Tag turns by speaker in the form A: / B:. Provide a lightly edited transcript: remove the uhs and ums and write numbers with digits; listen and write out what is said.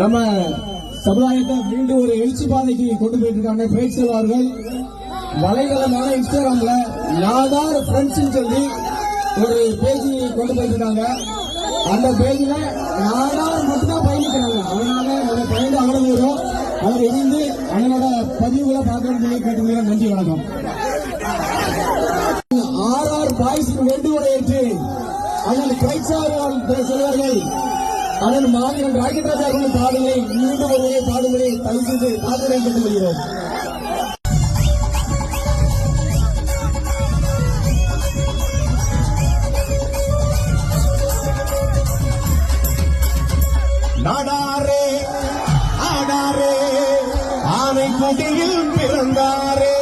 A: நம்ம சமுதாயத்தை மீண்டும் ஒரு எழுச்சி பாதைக்கு கொண்டு போயிட்டு இருக்காங்க பேச்சல் அவர்கள். வலைதளமான இன்ஸ்டாகிராம்ல நாடார் ஃப்ரெண்ட்ஸ் சொல்லி ஒரு பேஜ் கொண்டு போயிட்டு இருக்காங்க. அந்த பேஜ்ல நாடார் மட்டும்தான் பயணிக்கிறாங்க. அதனால நம்ம பயந்து அவ்வளவு வரும். அவர் இணைந்து அவனோட பதிவுகளை பார்க்கணும்னு சொல்லி கேட்டுக்கிறேன். நன்றி, வணக்கம். RR பாய்ஸ்க்கு வேண்டுகோளை ஏற்று அதில் கிரைச்சார்கள் செல்வார்கள். அதன் மாநிலம் ராக்கெட்ராஜா அவர்கள் பாடலை மீண்டும் ஒருவரை பாடுவதை தயவு செய்து பாடுவதை கேட்டுக்கொள்கிறோம். நாடாரே ஆடாரே ஆனை குடியில் பிறந்தாரே